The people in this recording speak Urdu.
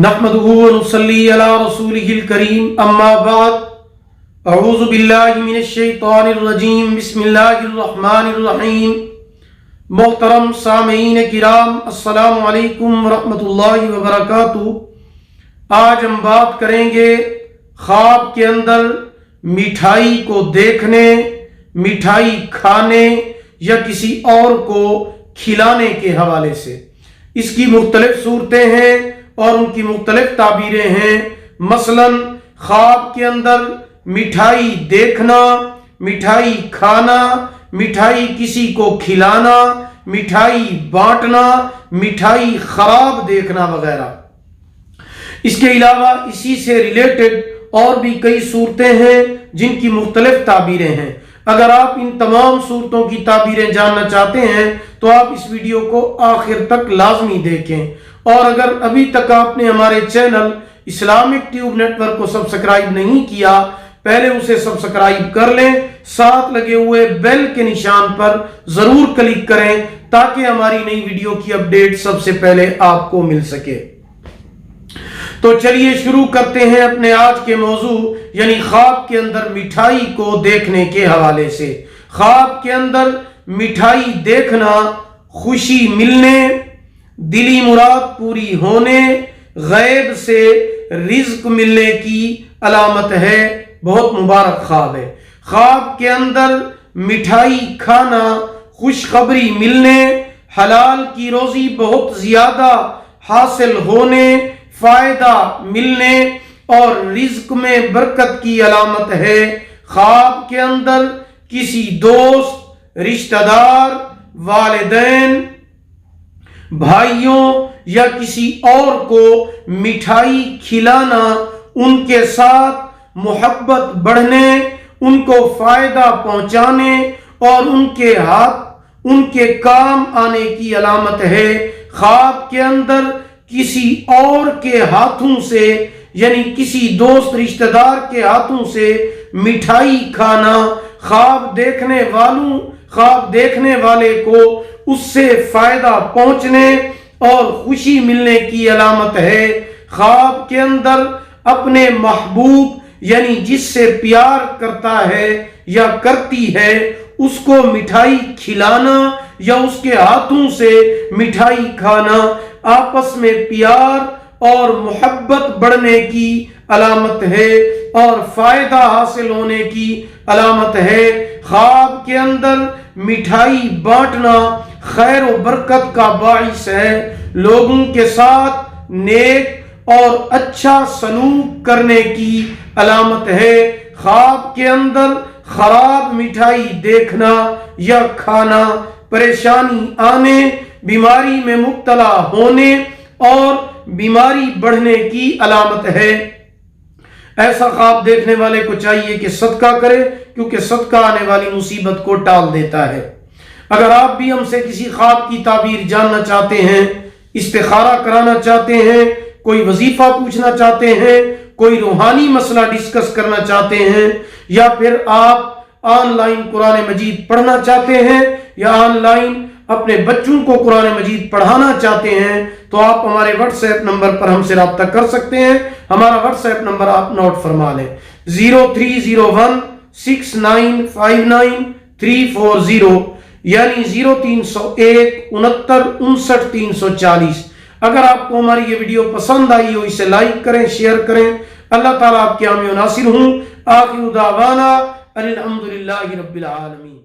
نحمده ونصلي على رسوله الكريم اما بعد اعوذ باللہ من الشیطان الرجیم بسم اللہ الرحمن الرحیم۔ محترم سامعین کرام، السلام علیکم ورحمۃ اللہ وبرکاتہ۔ آج ہم بات کریں گے خواب کے اندر مٹھائی کو دیکھنے، مٹھائی کھانے یا کسی اور کو کھلانے کے حوالے سے۔ اس کی مختلف صورتیں ہیں اور ان کی مختلف تعبیریں ہیں۔ مثلا خواب کے اندر مٹھائی دیکھنا، مٹھائی کھانا، مٹھائی کسی کو کھلانا، مٹھائی بانٹنا، مٹھائی خراب دیکھنا وغیرہ۔ اس کے علاوہ اسی سے ریلیٹڈ اور بھی کئی صورتیں ہیں جن کی مختلف تعبیریں ہیں۔ اگر آپ ان تمام صورتوں کی تعبیریں جاننا چاہتے ہیں تو آپ اس ویڈیو کو آخر تک لازمی دیکھیں، اور اگر ابھی تک آپ نے ہمارے channel Islamic tube network کو سبسکرائب نہیں کیا، پہلے اسے سبسکرائب کر لیں، ساتھ لگے ہوئے بیل کے نشان پر ضرور کلک کریں تاکہ ہماری نئی ویڈیو کی اپڈیٹ سب سے پہلے آپ کو مل سکے۔ تو چلیے شروع کرتے ہیں اپنے آج کے موضوع، یعنی خواب کے اندر مٹھائی کو دیکھنے کے حوالے سے۔ خواب کے اندر مٹھائی دیکھنا خوشی ملنے، دلی مراد پوری ہونے، غیب سے رزق ملنے کی علامت ہے۔ بہت مبارک خواب ہے۔ خواب کے اندر مٹھائی کھانا، خوشخبری ملنے، حلال کی روزی بہت زیادہ حاصل ہونے، فائدہ ملنے اور رزق میں برکت کی علامت ہے۔ خواب کے اندر کسی دوست، رشتہ دار، والدین، بھائیوں یا کسی اور کو مٹھائی کھلانا، ان کے ساتھ محبت بڑھنے، ان کو فائدہ پہنچانے اور ان کے کام آنے کی علامت ہے۔ خواب کے اندر کسی اور کے ہاتھوں سے، یعنی کسی دوست رشتہ دار کے ہاتھوں سے مٹھائی کھانا، خواب دیکھنے والے کو اس سے فائدہ پہنچنے اور خوشی ملنے کی علامت ہے۔ خواب کے اندر اپنے محبوب، یعنی جس سے پیار کرتا ہے یا کرتی ہے، اس کو مٹھائی کھلانا یا اس کے ہاتھوں سے مٹھائی کھانا آپس میں پیار اور محبت بڑھنے کی علامت ہے اور فائدہ حاصل ہونے کی علامت ہے۔ خواب کے اندر مٹھائی بانٹنا خیر و برکت کا باعث ہے، لوگوں کے ساتھ نیک اور اچھا سلوک کرنے کی علامت ہے۔ خواب کے اندر خراب مٹھائی دیکھنا یا کھانا پریشانی آنے، بیماری میں مبتلا ہونے اور بیماری بڑھنے کی علامت ہے۔ ایسا خواب دیکھنے والے کو چاہیے کہ صدقہ کرے، کیونکہ صدقہ آنے والی مصیبت کو ٹال دیتا ہے۔ اگر آپ بھی ہم سے کسی خواب کی تعبیر جاننا چاہتے ہیں، استخارہ کرانا چاہتے ہیں، کوئی وظیفہ پوچھنا چاہتے ہیں، کوئی روحانی مسئلہ ڈسکس کرنا چاہتے ہیں، یا پھر آپ آن لائن قرآن مجید پڑھنا چاہتے ہیں یا آن لائن اپنے بچوں کو قرآن مجید پڑھانا چاہتے ہیں، تو آپ ہمارے واٹس ایپ نمبر پر ہم سے رابطہ کر سکتے ہیں۔ ہمارا واٹس ایپ نمبر آپ نوٹ فرما لیں، 03016959 یعنی 0301 69 59 340۔ اگر آپ کو ہماری یہ ویڈیو پسند آئی ہو، اسے لائک کریں، شیئر کریں۔ اللہ تعالیٰ آپ کے حامی و ناصر ہوں۔ آخر دعوانا الحمدللہ رب العالمین۔